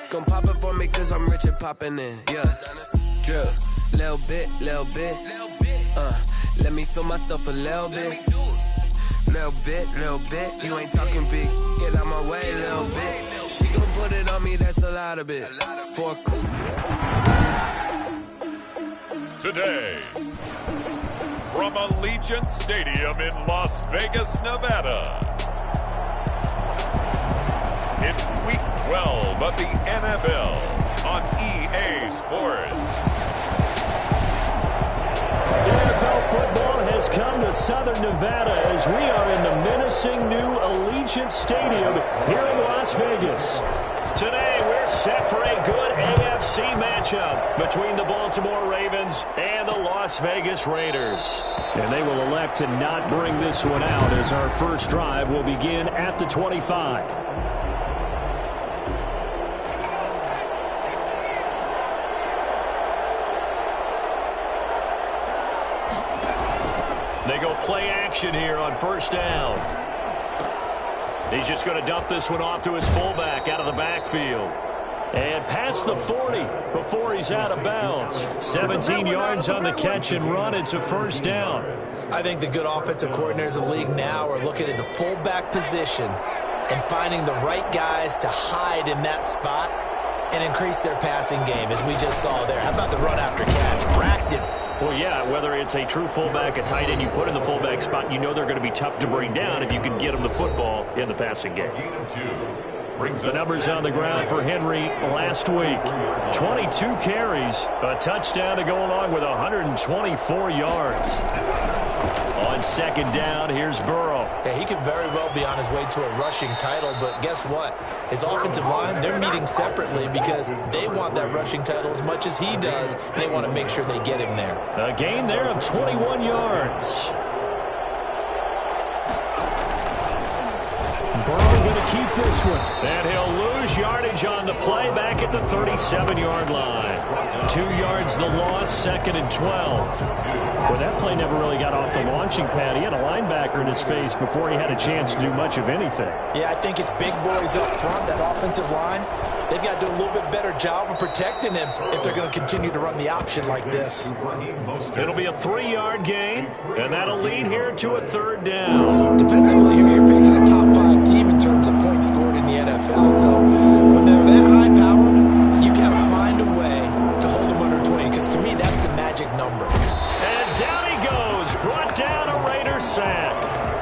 Gon' pop it for me cause I'm rich and poppin' in, yeah. Drip, little bit. Let me feel myself a little bit. Little bit. You ain't talking big. Get out my way, little bit. She gon' put it on me, that's a lot of it. For a coup. Today, from Allegiant Stadium in Las Vegas, Nevada, it's Week 12 of the NFL on EA Sports. NFL football has come to Southern Nevada as we are in the menacing new Allegiant Stadium here in Las Vegas. Today, we're set for a good AFC matchup between the Baltimore Ravens and the Las Vegas Raiders. And they will elect to not bring this one out as our first drive will begin at the 25. They go play action here on first down. He's just going to dump this one off to his fullback out of the backfield. And past the 40 before he's out of bounds. 17 yards on the catch and run. It's a first down. I think the good offensive coordinators in the league now are looking at the fullback position and finding the right guys to hide in that spot and increase their passing game, as we just saw there. How about the run after catch? Racked him. Well, yeah, whether it's a true fullback, a tight end you put in the fullback spot, you know they're going to be tough to bring down if you can get them the football in the passing game. The numbers on the ground for Henry last week. 22 carries, a touchdown to go along with 124 yards. On second down, here's Burrow. Yeah, he could very well be on his way to a rushing title, but guess what? His offensive line, they're meeting separately because they want that rushing title as much as he does, and they want to make sure they get him there. A gain there of 21 yards. Burrow going to keep this one. And he'll lose yardage on the play back at the 37-yard line. 2 yards the loss, second and 12. Well, that play never really got off the launching pad. He had a linebacker in his face before he had a chance to do much of anything. Yeah, I think his big boys up front, that offensive line, they've got to do a little bit better job of protecting him if they're going to continue to run the option like this. It'll be a 3-yard gain, and that'll lead here to a third down. Defensively here, you're facing a top-5 team in terms of points scored in the NFL. So when they're that high-powered, you got to find a way to hold them under 20, because to me, that's the magic number. And down he goes, brought down a Raider sack.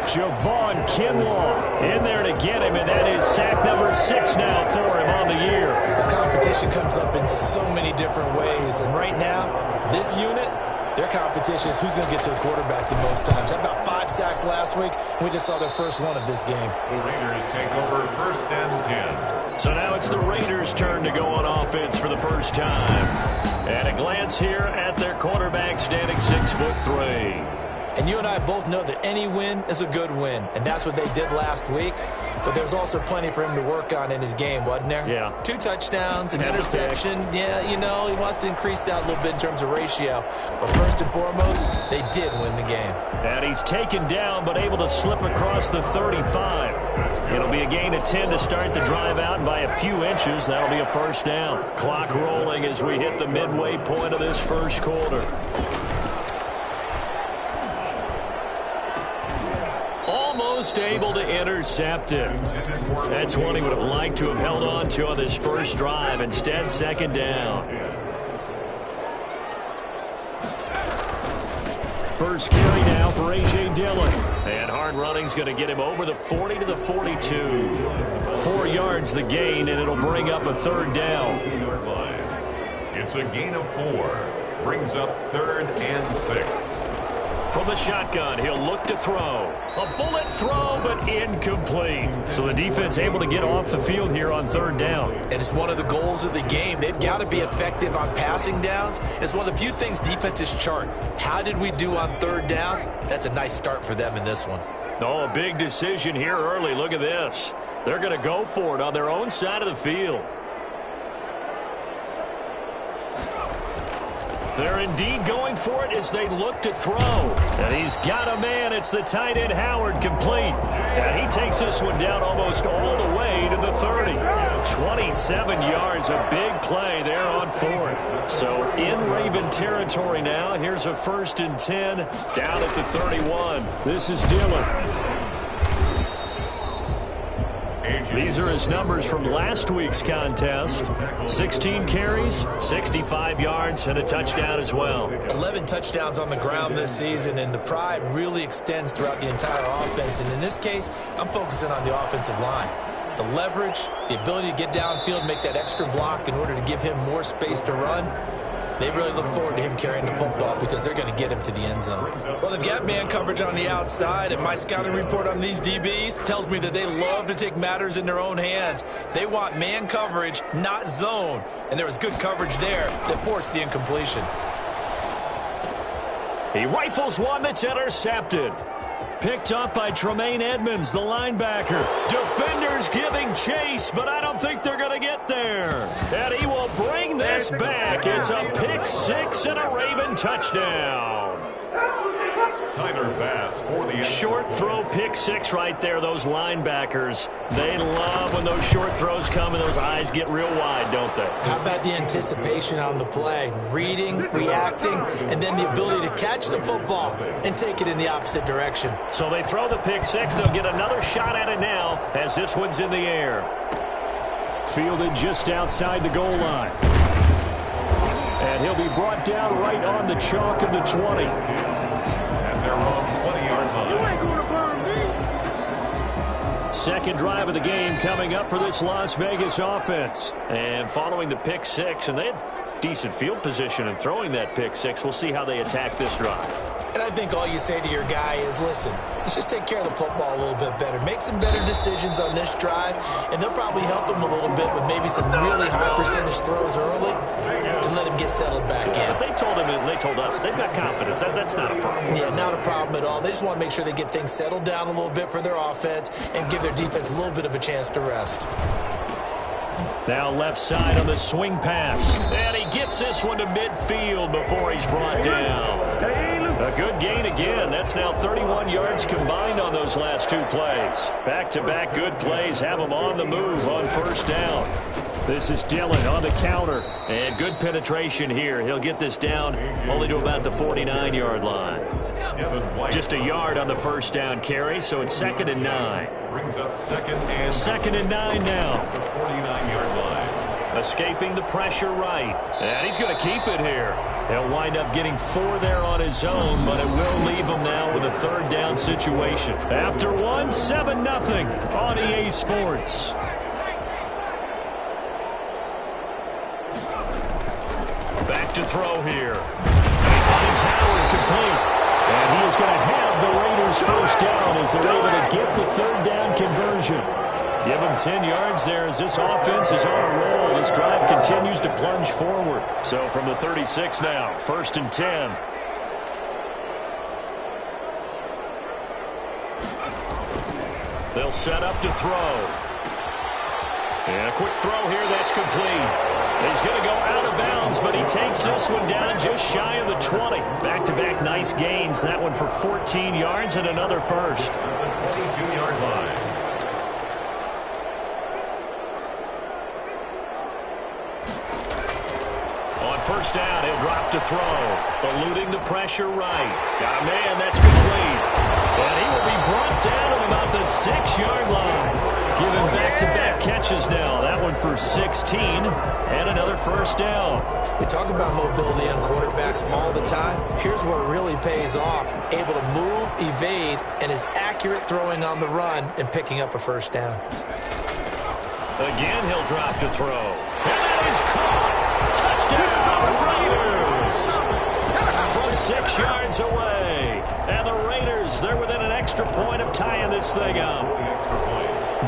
Javon Kinlaw in there to get him, and that is sack number 6 now for him on the year. The competition comes up in so many different ways, and right now, this unit, their competition is who's going to get to the quarterback the most times. How about 5 sacks last week? We just saw their first one of this game. The Raiders take over first and 10. So now it's the Raiders' turn to go on offense for the first time. And a glance here at their quarterback standing 6'3". And you and I both know that any win is a good win, and that's what they did last week. But there's also plenty for him to work on in his game, wasn't there? Yeah. 2 touchdowns, an interception. Yeah, you know, he wants to increase that a little bit in terms of ratio. But first and foremost, they did win the game. And he's taken down but able to slip across the 35. It'll be a gain of 10 to start the drive out by a few inches. That'll be a first down. Clock rolling as we hit the midway point of this first quarter. Almost able to intercept it. That's one he would have liked to have held on to on this first drive. Instead, second down. First carry now for A.J. Dillon. And hard running's going to get him over the 40 to the 42. 4 yards the gain, and it'll bring up a third down. It's a gain of 4. Brings up third and 6. From the shotgun, he'll look to throw. A bullet throw, but incomplete. So the defense able to get off the field here on third down. And it's one of the goals of the game. They've got to be effective on passing downs. It's one of the few things defenses chart. How did we do on third down? That's a nice start for them in this one. Oh, a big decision here early. Look at this. They're going to go for it on their own side of the field. They're indeed going for it as they look to throw. And he's got a man. It's the tight end, Howard, complete. And he takes this one down almost all the way to the 30. 27 yards, a big play there on fourth. So in Raven territory now. Here's a 1st and 10 down at the 31. This is Dillon. These are his numbers from last week's contest. 16 carries, 65 yards, and a touchdown as well. 11 touchdowns on the ground this season, and the pride really extends throughout the entire offense. And in this case, I'm focusing on the offensive line. The leverage, the ability to get downfield, make that extra block in order to give him more space to run. They really look forward to him carrying the football because they're going to get him to the end zone. Well, they've got man coverage on the outside, and my scouting report on these DBs tells me that they love to take matters in their own hands. They want man coverage, not zone. And there was good coverage there that forced the incompletion. He rifles one that's intercepted. Picked up by Tremaine Edmonds, the linebacker. Defenders giving chase, but I don't think they're going to get there. And he will bring this back. It's a pick six and a Raven touchdown. Tyler Bass for the short throw pick six right there. Those linebackers, they love when those short throws come and those eyes get real wide, don't they? How about the anticipation on the play? Reading, reacting, and then the ability to catch the football and take it in the opposite direction. So they throw the pick six. They'll get another shot at it now as this one's in the air. Fielded just outside the goal line. And he'll be brought down right on the chalk of the 20. Their own 20-yard line. You ain't gonna burn me. Second drive of the game coming up for this Las Vegas offense. And following the pick six, and they had decent field position in throwing that pick six. We'll see how they attack this drive. And I think all you say to your guy is, listen, let's just take care of the football a little bit better. Make some better decisions on this drive, and they'll probably help him a little bit with maybe some really high percentage throws early to let him get settled back in. But they told him, and they told us, they've got confidence. That's not a problem. Yeah, not a problem at all. They just want to make sure they get things settled down a little bit for their offense and give their defense a little bit of a chance to rest. Now left side on the swing pass. And he gets this one to midfield before he's brought down. A good gain again. That's now 31 yards combined on those last two plays. Back-to-back good plays have him on the move on first down. This is Dillon on the counter. And good penetration here. He'll get this down only to about the 49-yard line. Just a yard on the first down carry, so it's 2nd and 9. Brings up 2nd and 9 now. The 49-yard line. Escaping the pressure right. And he's going to keep it here. He'll wind up getting 4 there on his own, but it will leave him now with a third down situation. After one, 7-0 on EA Sports. Back to throw here. He finds Howard complete. And he is going to have the Raiders first down as they're able to get the third down conversion. Give him 10 yards there as this offense is on a roll. This drive continues to plunge forward. So from the 36 now, 1st and 10. They'll set up to throw. And a quick throw here that's complete. He's going to go out of bounds, but he takes this one down just shy of the 20. Back-to-back nice gains. That one for 14 yards and another first. The 22-yard line. On first down, he'll drop to throw. Eluding the pressure right. Got a man, that's complete. And he will be brought down at about the 6-yard line. Giving back-to-back catches now. That one for 16 and another first down. We talk about mobility on quarterbacks all the time. Here's where it really pays off. Able to move, evade, and is accurate throwing on the run and picking up a first down. Again, he'll drop to throw. And that is caught. Touchdown, Raiders. From 6 yards away. And the Raiders, they're within an extra point of tying this thing up.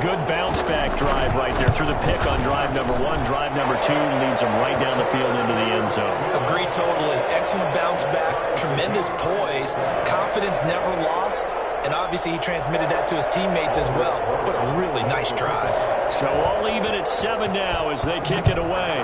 Good bounce-back drive right there through the pick on drive number 1. Drive number 2 leads them right down the field into the end zone. Agree totally. Excellent bounce-back, tremendous poise, confidence never lost, and obviously he transmitted that to his teammates as well. What a really nice drive. So all even at 7 now as they kick it away.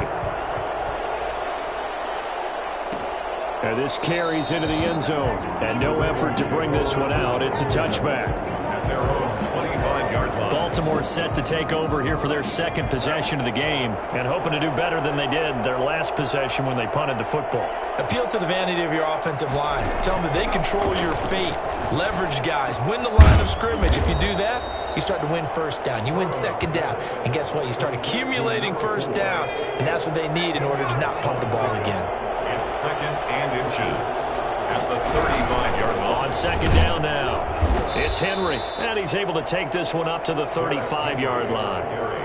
And this carries into the end zone. And no effort to bring this one out. It's a touchback. At their own 25-yard line. Ball Baltimore set to take over here for their second possession of the game and hoping to do better than they did their last possession when they punted the football. Appeal to the vanity of your offensive line. Tell them that they control your fate. Leverage guys. Win the line of scrimmage. If you do that, you start to win first down. You win second down. And guess what? You start accumulating first downs. And that's what they need in order to not punt the ball again. It's second and inches at the 35-yard line. On second down now. It's Henry, and he's able to take this one up to the 35-yard line.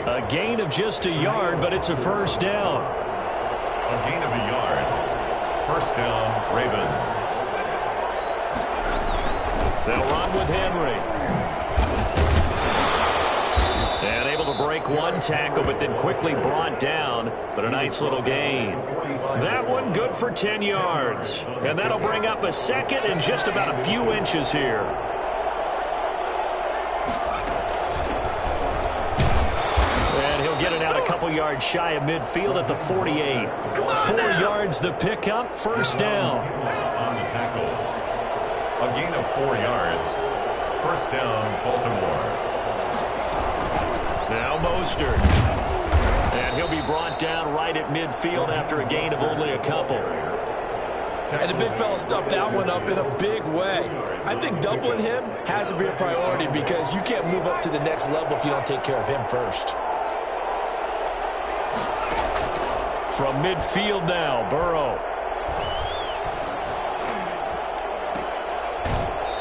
A gain of just a yard, but it's a first down. A gain of a yard. First down, Ravens. They'll run with Henry. And able to break one tackle, but then quickly brought down. But a nice little gain. That one good for 10 yards. And that'll bring up a second and just about a few inches here. Get it out a couple yards shy of midfield at the 48. 4 yards the pickup, first down. On the tackle. A gain of 4 yards. First down, Baltimore. Now Mostert. And he'll be brought down right at midfield after a gain of only a couple. And the big fella stuffed that one up in a big way. I think doubling him has to be a priority because you can't move up to the next level if you don't take care of him first. From midfield now, Burrow.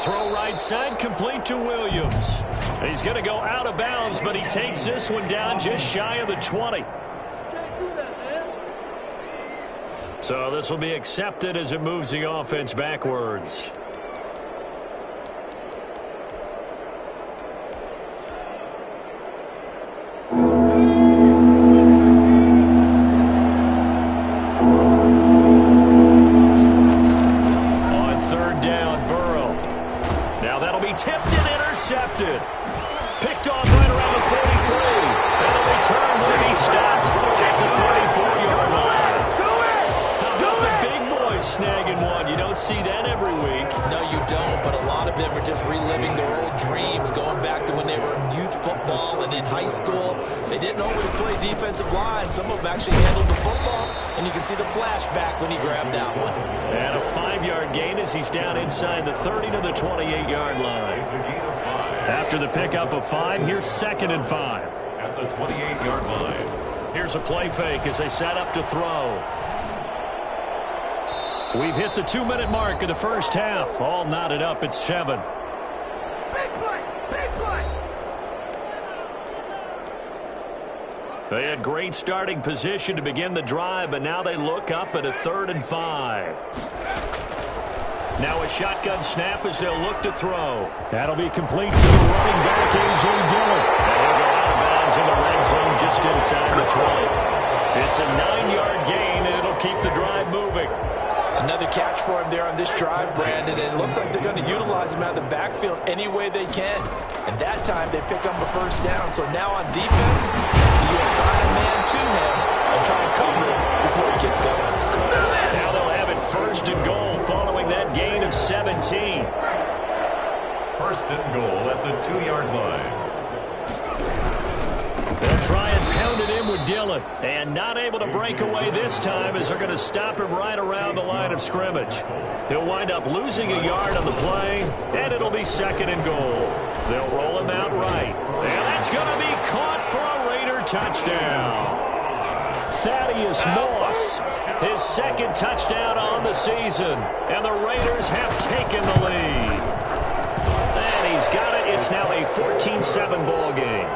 Throw right side, complete to Williams. He's going to go out of bounds, but he takes this one down just shy of the 20. So this will be accepted as it moves the offense backwards. Picked off right around the 43. And a return to be stopped at the 34-yard line. How about the big boys snagging one? You don't see that every week. No, you don't, but a lot of them are just reliving their old dreams, going back to when they were in youth football and in high school. They didn't always play defensive line. Some of them actually handled the football, and you can see the flashback when he grabbed that one. And a 5-yard gain as he's down inside the 30 to the 28-yard line. After the pickup of 5, here's second and 5. At the 28-yard line. Here's a play fake as they set up to throw. We've hit the 2-minute mark of the first half. All knotted up at 7. Big play! Big play! They had great starting position to begin the drive, but now they look up at a 3rd and 5. Now a shotgun snap as they'll look to throw. That'll be complete to the running back, A.J. Dillon. And he'll go out of bounds in the red zone just inside the 20. It's a 9-yard gain, and it'll keep the drive moving. Another catch for him there on this drive, Brandon, and it looks like they're going to utilize him out of the backfield any way they can. And that time they pick up a first down. So now on defense, you assign a man to him and try and cover him before he gets going. Now they'll have it 1st and goal following that gain of 17. 1st and goal at the 2-yard line. They'll try and pound it in with Dillon. And not able to break away this time as they're going to stop him right around the line of scrimmage. He'll wind up losing a yard on the play, and it'll be 2nd and goal. They'll roll him out right. And that's going to be caught for a Raider touchdown. Thaddeus Moss, his 2nd touchdown on the season. And the Raiders have taken the lead. And he's got it. It's now a 14-7 ball game.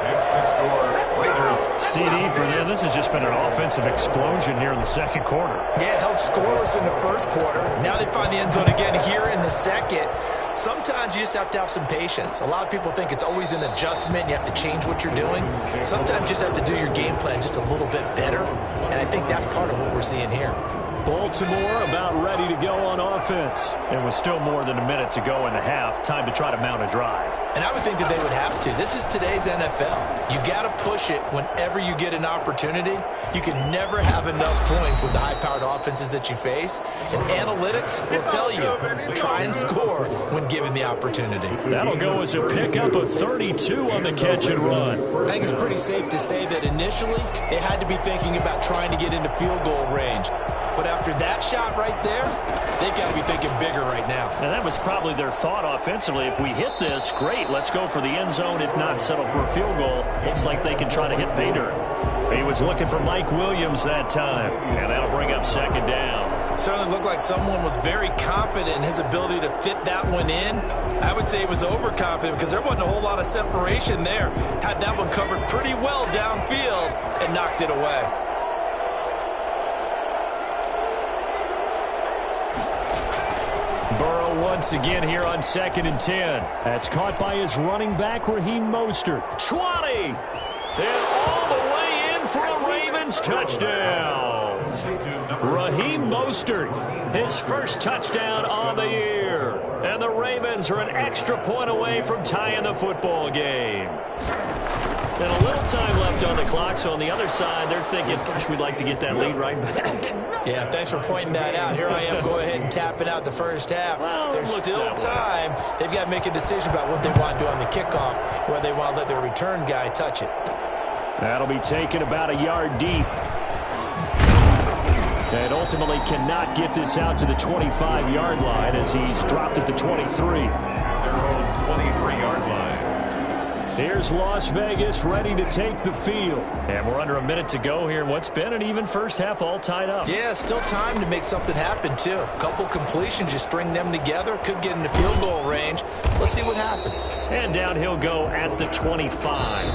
Next to score, Raiders. CD for them. This has just been an offensive explosion here in the 2nd quarter. Yeah, held scoreless in the 1st quarter. Now they find the end zone again here in the 2nd. Sometimes you just have to have some patience. A lot of people think it's always an adjustment. You have to change what you're doing. Sometimes you just have to do your game plan just a little bit better. And I think that's part of what we're seeing here. Baltimore about ready to go on offense. It was still more than a minute to go in the half. Time to try to mount a drive. And I would think that they would have to. This is today's NFL. You got to push it whenever you get an opportunity. You can never have enough points with the high-powered offenses that you face. And analytics will tell you, try and score when given the opportunity. That'll go as a pickup of 32 on the catch and run. I think it's pretty safe to say that initially they had to be thinking about trying to get into field goal range. But after that shot right there, they got to be thinking bigger right now. And that was probably their thought offensively. If we hit this, great, let's go for the end zone. If not, settle for a field goal. Looks like they can try to hit pay dirt. He was looking for Mike Williams that time, and that'll bring up second down. Certainly looked like someone was very confident in his ability to fit that one in. I would say he was overconfident because there wasn't a whole lot of separation there. Had that one covered pretty well downfield and knocked it away. Burrow once again here on 2nd and 10. That's caught by his running back, Raheem Mostert. 20! And all the way in for a Ravens touchdown. Raheem Mostert, his first touchdown on the year. And the Ravens are an extra point away from tying the football game. And a little time left on the clock, so on the other side, they're thinking, gosh, we'd like to get that lead right back. Yeah, thanks for pointing that out. Here I am going ahead and tapping out the first half. Well, there's still time. They've got to make a decision about what they want to do on the kickoff, whether they want to let their return guy touch it. That'll be taken about a yard deep. And ultimately cannot get this out to the 25-yard line as he's dropped at the 23. Their own 23-yard line. Here's Las Vegas ready to take the field. And we're under a minute to go here in what's been an even first half, all tied up. Yeah, still time to make something happen, too. A couple completions, you string them together, could get into field goal range. Let's see what happens. And down he'll go at the 25.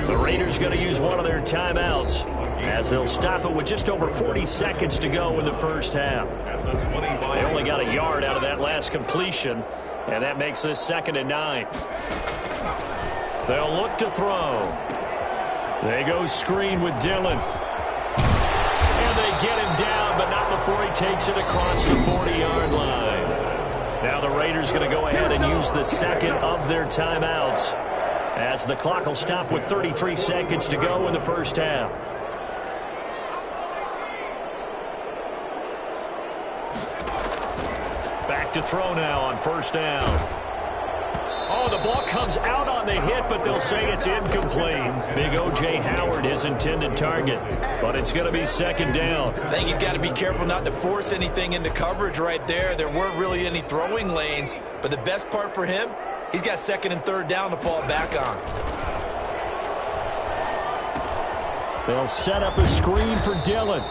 The Raiders going to use one of their timeouts as they'll stop it with just over 40 seconds to go in the first half. They only got a yard out of that last completion, and that makes this 2nd and 9. They'll look to throw. They go screen with Dillon. And they get him down, but not before he takes it across the 40-yard line. Now the Raiders going to go ahead and use the second of their timeouts as the clock will stop with 33 seconds to go in the first half. Back to throw now on first down. Oh, the ball comes out on the hit, but they'll say it's incomplete. Big O.J. Howard, his intended target. But it's going to be 2nd down. I think he's got to be careful not to force anything into coverage right there. There weren't really any throwing lanes. But the best part for him, he's got 2nd and 3rd down to fall back on. They'll set up a screen for Dillon.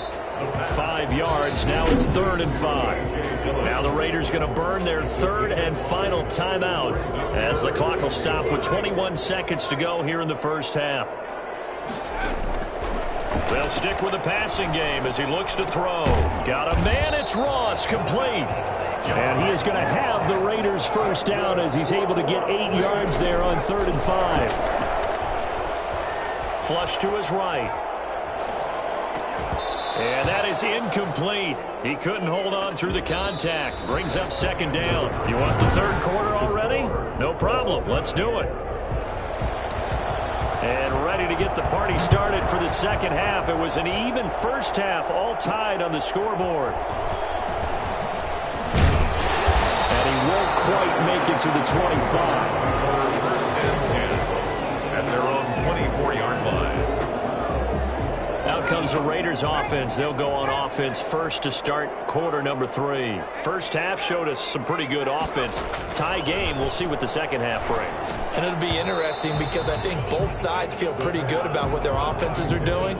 5 yards. Now it's 3rd and 5. Now the Raiders going to burn their 3rd and final timeout as the clock will stop with 21 seconds to go here in the first half. They'll stick with the passing game as he looks to throw. Got a man. It's Ross, complete. And he is going to have the Raiders first down as he's able to get 8 yards there on 3rd and 5. Flush to his right. And that is incomplete. He couldn't hold on through the contact. Brings up 2nd down. You want the 3rd quarter already? No problem. Let's do it. And ready to get the party started for the 2nd half. It was an even first half, all tied on the scoreboard. And he won't quite make it to the 25. First and 10 at their own 24-yard line. Out comes the Raiders offense. They'll go on offense first to start quarter number 3. First half showed us some pretty good offense. Tie game. We'll see what the second half brings. And it'll be interesting because I think both sides feel pretty good about what their offenses are doing.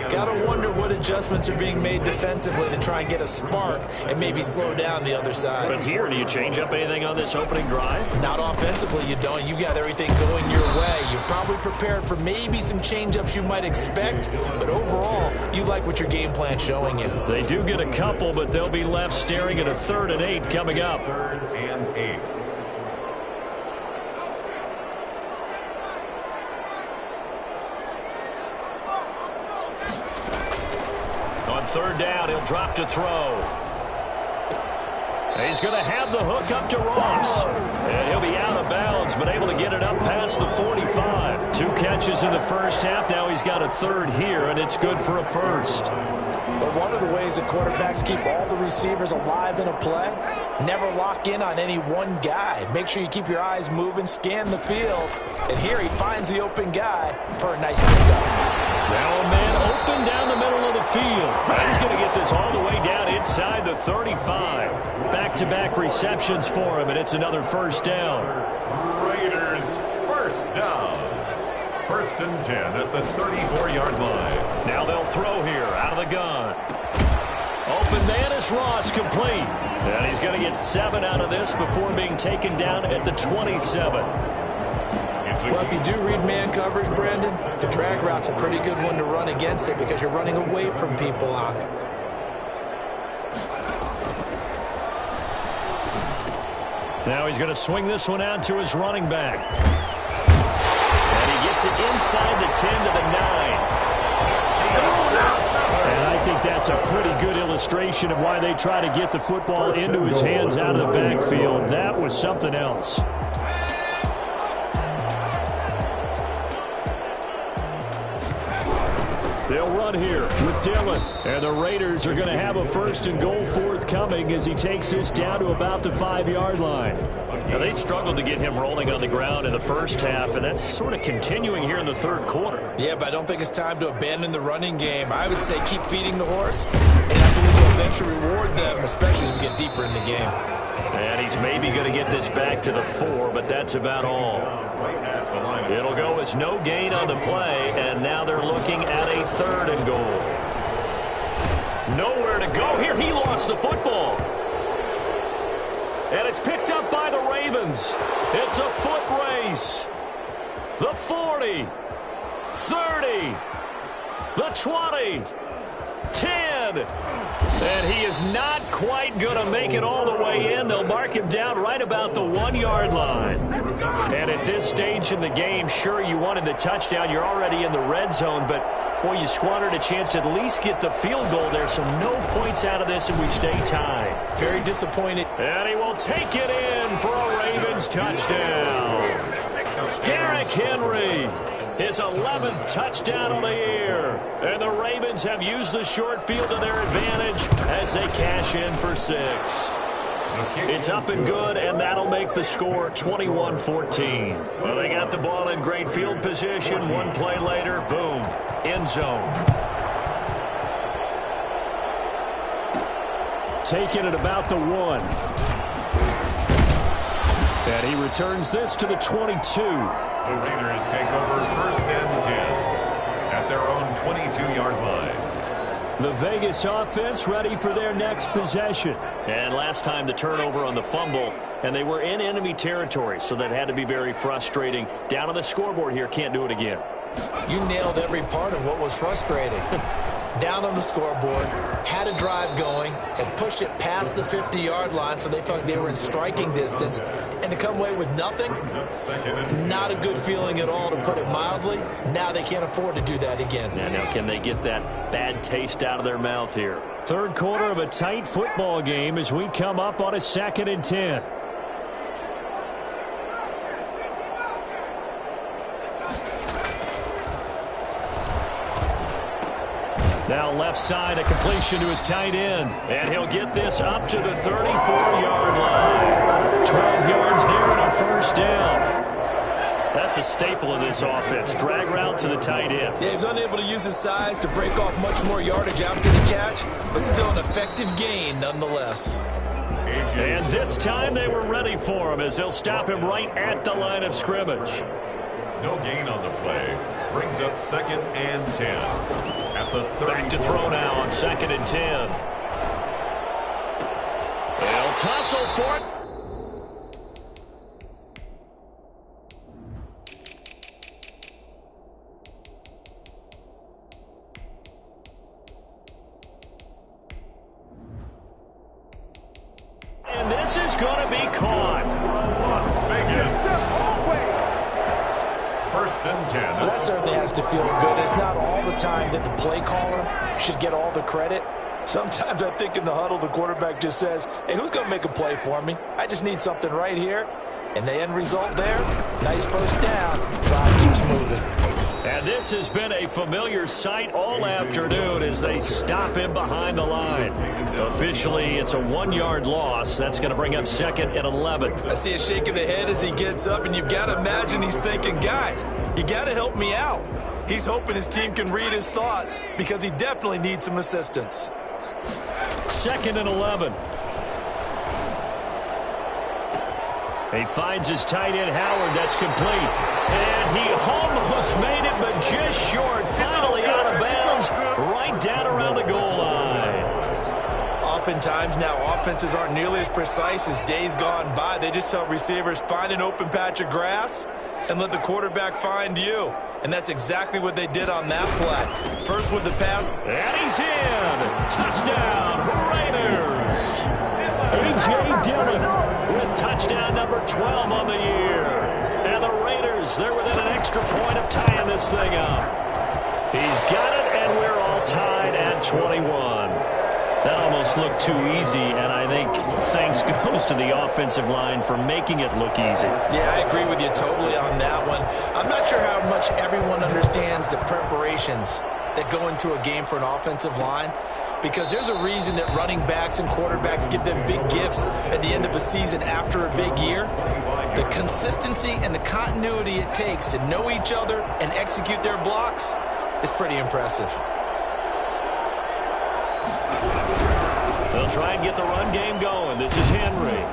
Got to wonder what adjustments are being made defensively to try and get a spark and maybe slow down the other side. But here, do you change up anything on this opening drive? Not offensively, you don't. You got everything going your way. You've probably prepared for maybe some change-ups you might expect, but overall, you like what your game plan's showing you. They do get a couple, but they'll be left staring at a 3rd and 8 coming up. 3rd and 8. On third down. He'll drop to throw. He's going to have the hook up to Ross. And he'll be out of bounds, but able to get it up past the 45. 2 catches in the first half. Now he's got a third here, and it's good for a first. But one of the ways that quarterbacks keep all the receivers alive in a play, never lock in on any one guy. Make sure you keep your eyes moving, scan the field. And here he finds the open guy for a nice pickup. Now a man open down the middle of the field. He's going to get this all the way down inside the 35. Back-to-back receptions for him, and it's another first down. Raiders first down. 1st and 10 at the 34-yard line. Now they'll throw here out of the gun. Open man is Ross, complete. And he's going to get 7 out of this before being taken down at the 27. Well, if you do read man coverage, Brandon, the drag route's a pretty good one to run against it because you're running away from people on it. Now he's going to swing this one out to his running back. And he gets it inside the 10 to the 9. And I think that's a pretty good illustration of why they try to get the football into his hands out of the backfield. That was something else. They'll run here with Dillon. And the Raiders are going to have a 1st and goal forthcoming as he takes this down to about the 5-yard line. Now, they struggled to get him rolling on the ground in the first half, and that's sort of continuing here in the third quarter. Yeah, but I don't think it's time to abandon the running game. I would say keep feeding the horse, and I believe we'll eventually reward them, especially as we get deeper in the game. And he's maybe going to get this back to the 4, but that's about all. It'll go as no gain on the play, and now they're looking at a 3rd and goal. Nowhere to go here. He lost the football. And it's picked up by the Ravens. It's a foot race. The 40, 30, the 20, 10. And he is not quite going to make it all the way in. They'll mark him down right about the 1-yard line. And at this stage in the game, sure, you wanted the touchdown. You're already in the red zone, but boy, you squandered a chance to at least get the field goal there, so no points out of this, and we stay tied. Very disappointed. And he will take it in for a Ravens touchdown. Derrick Henry, his 11th touchdown of the year. And the Ravens have used the short field to their advantage as they cash in for 6. It's up and good, and that'll make the score 21-14. Well, they got the ball in great field position. One play later, boom, end zone. Taking it about the 1. And he returns this to the 22. The Raiders take over 1st and 10 at their own 22-yard line. The Vegas offense ready for their next possession. And last time the turnover on the fumble, and they were in enemy territory, so that had to be very frustrating. Down on the scoreboard here, can't do it again. You nailed every part of what was frustrating. Down on the scoreboard, had a drive going, had pushed it past the 50-yard line so they felt like they were in striking distance, and to come away with nothing, not a good feeling at all, to put it mildly. Now they can't afford to do that again. Yeah, now can they get that bad taste out of their mouth here? Third quarter of a tight football game as we come up on a 2nd and 10. Now left side, a completion to his tight end. And he'll get this up to the 34-yard line. 12 yards there and a first down. That's a staple of this offense. Drag route to the tight end. Yeah, he's unable to use his size to break off much more yardage after the catch, but still an effective gain nonetheless. And this time they were ready for him as they'll stop him right at the line of scrimmage. No gain on the play. Brings up 2nd and 10. At the 30. Back to throw now on 2nd and 10. They'll tussle for it. And this is going to be caught. Las Vegas. 1st and 10. Well, that certainly has to feel good. It's not all the time that the play caller should get all the credit. Sometimes I think in the huddle, the quarterback just says, hey, who's going to make a play for me? I just need something right here. And the end result there, nice first down. Drive keeps moving. And this has been a familiar sight all afternoon as they stop him behind the line. Officially, it's a 1-yard loss. That's going to bring up 2nd and 11. I see a shake of the head as he gets up, and you've got to imagine he's thinking, guys, you got to help me out. He's hoping his team can read his thoughts because he definitely needs some assistance. 2nd and 11. He finds his tight end, Howard. That's complete. And he almost made it, but just short. Finally out of bounds, right down around the goal line. Oftentimes now, offenses aren't nearly as precise as days gone by. They just help receivers find an open patch of grass and let the quarterback find you. And that's exactly what they did on that play. First with the pass. And he's in. Touchdown, Raiders. A.J. Dillon with touchdown number 12 on the year. And the Raiders, they're within an extra point of tying this thing up. He's got it, and we're all tied at 21. That almost looked too easy, and I think thanks goes to the offensive line for making it look easy. Yeah, I agree with you totally on that one. I'm not sure how much everyone understands the preparations that go into a game for an offensive line, because there's a reason that running backs and quarterbacks give them big gifts at the end of a season after a big year. The consistency and the continuity it takes to know each other and execute their blocks is pretty impressive. They'll try and get the run game going. This is Henry.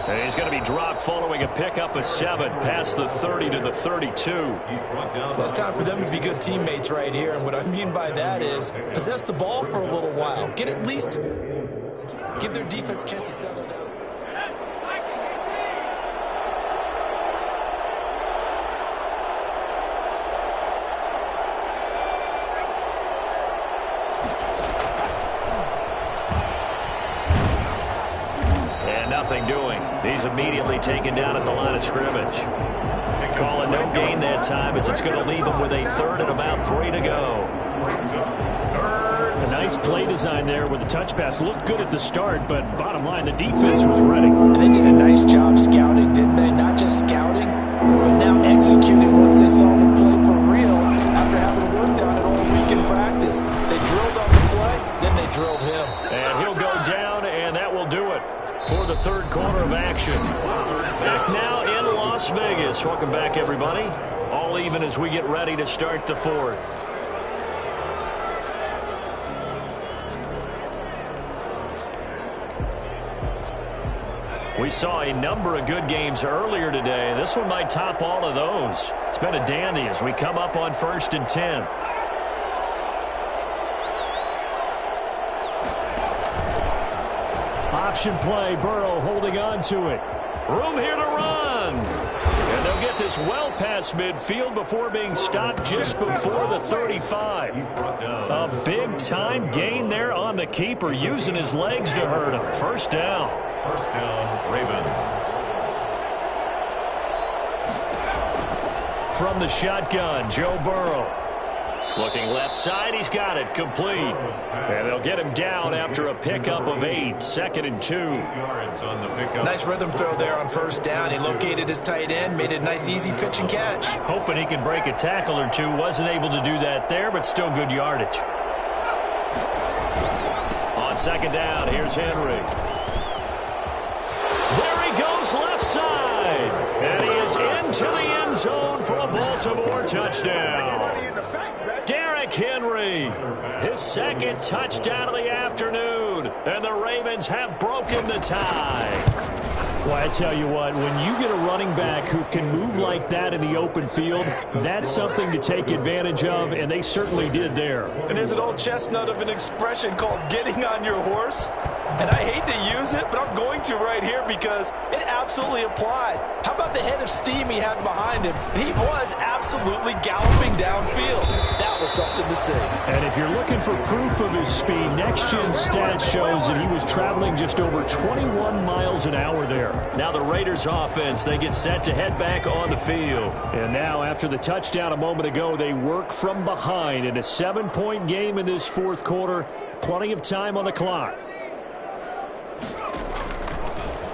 And he's going to be dropped following a pickup of 7 past the 30 to the 32. Well, it's time for them to be good teammates right here. And what I mean by that is possess the ball for a little while. Get at least give their defense a chance to settle down. Doing. He's immediately taken down at the line of scrimmage. Call it no gain that time as it's going to leave him with a 3rd and about 3 to go. A nice play design there with the touch pass. Looked good at the start, but bottom line, the defense was ready. And they did a nice job scouting, didn't they? Not just scouting, but now executing once they saw the play for real after having worked on it all week in practice. They drilled on the play, then they drilled him. And he'll go down, and that will do it for the 3rd quarter of action. Back now in Las Vegas. Welcome back, everybody. All even as we get ready to start the 4th. We saw a number of good games earlier today. This one might top all of those. It's been a dandy as we come up on 1st and 10. Option play, Burrow holding on to it. Room here to run. And they'll get this well past midfield before being stopped just before the 35. A big-time gain there on the keeper, using his legs to hurt him. First down. First down, Ravens. From the shotgun, Joe Burrow. Looking left side, he's got it, complete. And they'll get him down after a pickup of 8, 2nd and 2. Nice rhythm throw there on first down. He located his tight end, made it a nice easy pitch and catch. Hoping he could break a tackle or two. Wasn't able to do that there, but still good yardage. On 2nd down, here's Henry. There he goes left side. And he is into the end zone for a Baltimore touchdown. Derrick Henry, his 2nd touchdown of the afternoon, and the Ravens have broken the tie. Well, I tell you what, when you get a running back who can move like that in the open field, that's something to take advantage of, and they certainly did there. And there's an old chestnut of an expression called getting on your horse. And I hate to use it, but I'm going to right here because it absolutely applies. How about the head of steam he had behind him? And he was absolutely galloping downfield. That was something to see. And if you're looking for proof of his speed, Next Gen Stats shows that he was traveling just over 21 miles an hour there. Now the Raiders offense, they get set to head back on the field. And now after the touchdown a moment ago, they work from behind in a 7-point game in this fourth quarter. Plenty of time on the clock.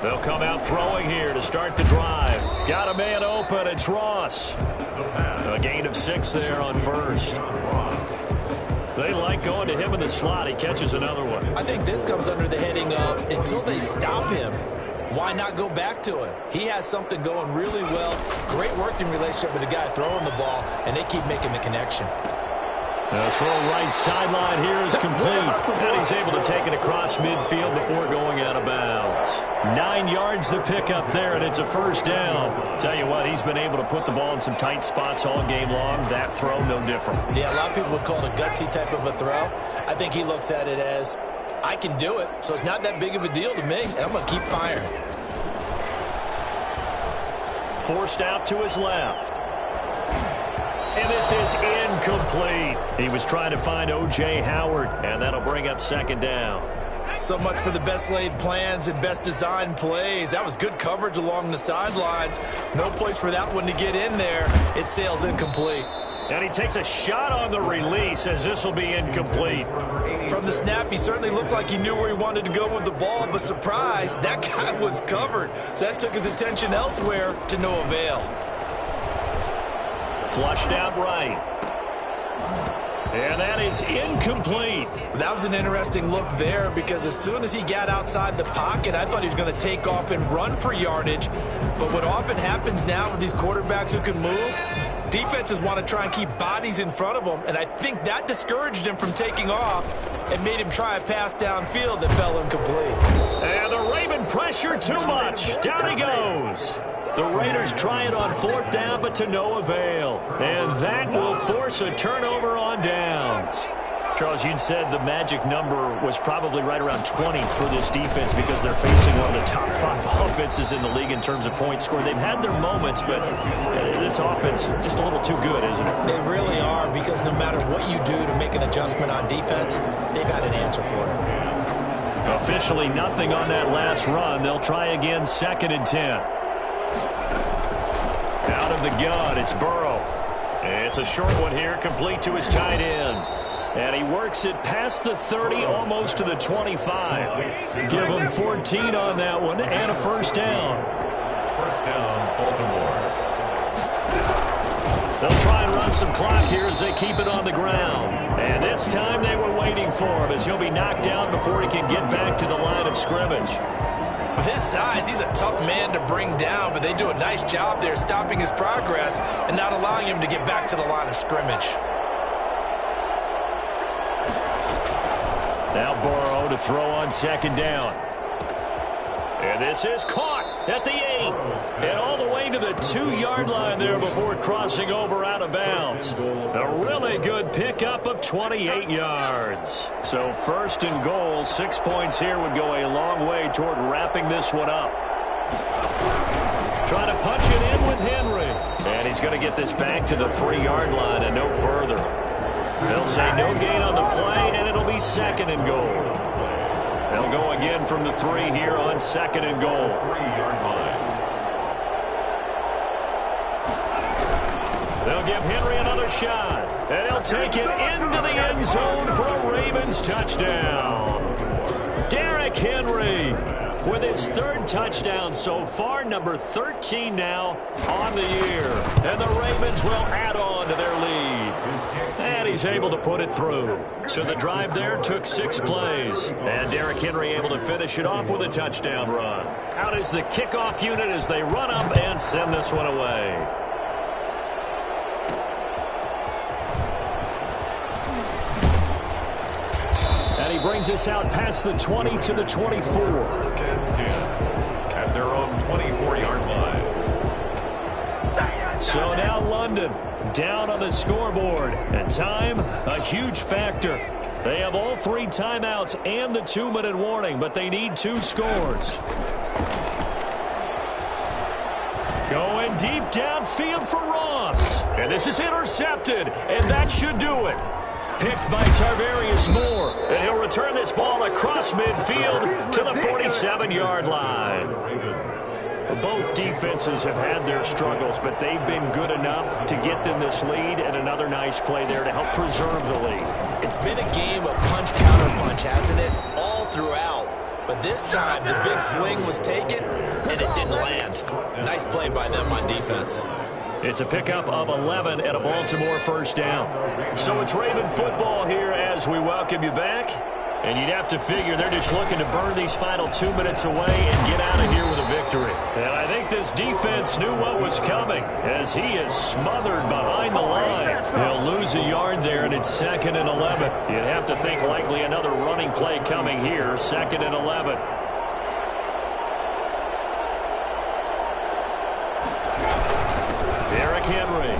They'll come out throwing here to start the drive. Got a man open. It's Ross. A gain of 6 there on first. They like going to him in the slot. He catches another one. I think this comes under the heading of until they stop him, why not go back to him? He has something going really well. Great working relationship with the guy throwing the ball, and they keep making the connection. The throw right sideline here is complete. And he's able to take it across midfield before going out of bounds. 9 yards to pick up there, and it's a first down. Tell you what, he's been able to put the ball in some tight spots all game long. That throw, no different. Yeah, a lot of people would call it a gutsy type of a throw. I think he looks at it as, I can do it, so it's not that big of a deal to me, and I'm going to keep firing. Forced out to his left. And this is incomplete. He was trying to find O.J. Howard, and that'll bring up second down. So much for the best laid plans and best designed plays. That was good coverage along the sidelines. No place for that one to get in there. It sails incomplete. And he takes a shot on the release as this will be incomplete. From the snap, he certainly looked like he knew where he wanted to go with the ball, but surprise, that guy was covered. So that took his attention elsewhere to no avail. Flushed out right. And that is incomplete. That was an interesting look there because as soon as he got outside the pocket, I thought he was going to take off and run for yardage. But what often happens now with these quarterbacks who can move, defenses want to try and keep bodies in front of them, and I think that discouraged him from taking off and made him try a pass downfield that fell incomplete. And the Raven pressure too much. Down he goes. The Raiders try it on fourth down, but to no avail. And that will force a turnover on downs. Charles, you'd said the magic number was probably right around 20 for this defense because they're facing one of the top 5 offenses in the league in terms of points scored. They've had their moments, but this offense just a little too good, isn't it? They really are, because no matter what you do to make an adjustment on defense, they've got an answer for it. Officially nothing on that last run. They'll try again, 2nd and 10. Out of the gun, it's Burrow. It's a short one here, complete to his tight end. And he works it past the 30, almost to the 25. Give him 14 on that one, and a first down. First down, Baltimore. They'll try and run some clock here as they keep it on the ground. And this time they were waiting for him as he'll be knocked down before he can get back to the line of scrimmage. With his size, he's a tough man to bring down, but they do a nice job there stopping his progress and not allowing him to get back to the line of scrimmage. Now Burrow to throw on 2nd down. And this is caught at the 8. And all the way to the 2-yard line there before crossing over out of bounds. A really good pickup of 28 yards. So 1st and goal, 6 points here would go a long way toward wrapping this one up. Trying to punch it in with Henry. And he's going to get this back to the 3-yard line and no further. They'll say no gain on the play, and it'll be 2nd and goal. They'll go again from the 3 here on 2nd and goal. 3-yard line. They'll give Henry another shot, and he'll take it into the end zone for a Ravens touchdown. Derrick Henry with his 3rd touchdown so far, number 13 now on the year. And the Ravens will add on to their lead. And he's able to put it through. So the drive there took 6 plays. And Derrick Henry able to finish it off with a touchdown run. Out is the kickoff unit as they run up and send this one away. And he brings us out past the 20 to the 24. 10-10 at their own 24-yard line. So now London down on the scoreboard. And time, a huge factor. They have all 3 timeouts and the 2-minute warning, but they need 2 scores. Going deep downfield for Ross. And this is intercepted, and that should do it. Picked by Tarvarius Moore, and he'll return this ball across midfield to the 47-yard line. Both defenses have had their struggles, but they've been good enough to get them this lead, and another nice play there to help preserve the lead. It's been a game of punch, counter punch, hasn't it? All throughout. But this time, the big swing was taken, and it didn't land. Nice play by them on defense. It's a pickup of 11 and a Baltimore first down. So it's Raven football here as we welcome you back. And you'd have to figure they're just looking to burn these final 2 minutes away and get out of here with a victory. And I think this defense knew what was coming as he is smothered behind the line. They'll lose a yard there, and it's 2nd and 11. You'd have to think likely another running play coming here, 2nd and 11. Derrick Henry.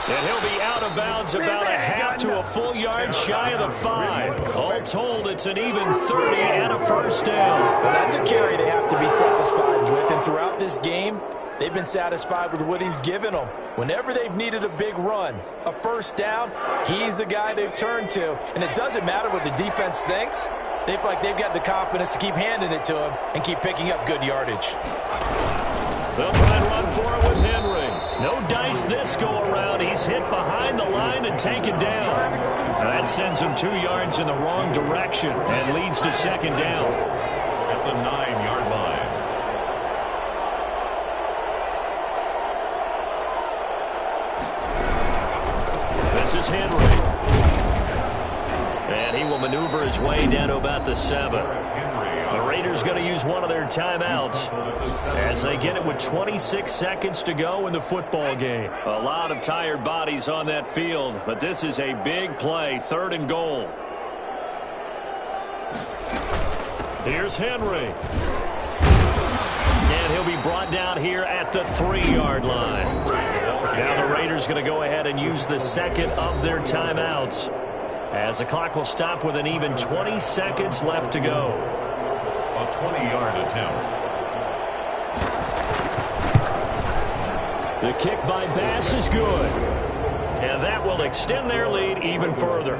And he'll be out of bounds about a half to a full yard shy of the 5. All told, it's an even 30 and a first down. Well, that's a carry they have to be satisfied with. And throughout this game, they've been satisfied with what he's given them. Whenever they've needed a big run, a first down, he's the guy they've turned to. And it doesn't matter what the defense thinks. They feel like they've got the confidence to keep handing it to him and keep picking up good yardage. They'll try and run for it with Henry. No dice this go-around. He's hit behind the line and taken down. That sends him 2 yards in the wrong direction and leads to 2nd down. At the 9-yard line. This is Henry. And he will maneuver his way down to about the 7. The Raiders going to use one of their timeouts as they get it with 26 seconds to go in the football game. A lot of tired bodies on that field, but this is a big play, 3rd and goal. Here's Henry. And he'll be brought down here at the 3-yard line. Now the Raiders going to go ahead and use the 2nd of their timeouts as the clock will stop with an even 20 seconds left to go. A 20-yard attempt. The kick by Bass is good. And that will extend their lead even further.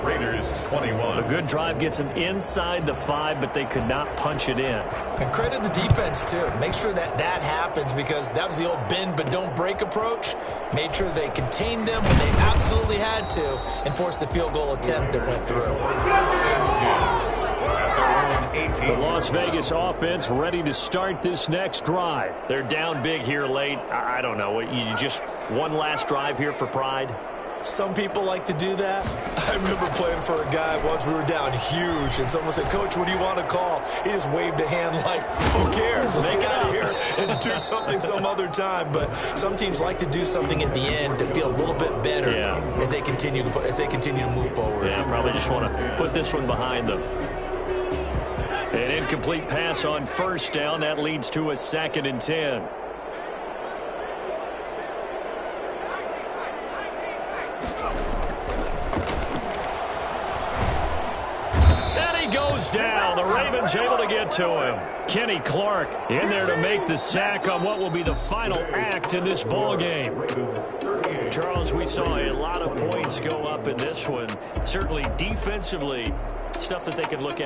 Raiders 21. A good drive gets them inside the 5, but they could not punch it in. And credit the defense, too. Make sure that happens because that was the old bend but don't break approach. Made sure they contained them when they absolutely had to and forced the field goal attempt that went through. The Las Vegas offense ready to start this next drive. They're down big here late. I don't know. You just one last drive here for pride? Some people like to do that. I remember playing for a guy once we were down huge, and someone said, "Coach, what do you want to call?" He just waved a hand like, who cares? Let's get out of here and do something some other time. But some teams like to do something at the end to feel a little bit better as they continue to move forward. Yeah, probably just want to put this one behind them. An incomplete pass on first down. That leads to a 2nd and 10. And he goes down. The Ravens able to get to him. Kenny Clark in there to make the sack on what will be the final act in this ball game. Charles, we saw a lot of points go up in this one. Certainly defensively, stuff that they could look at.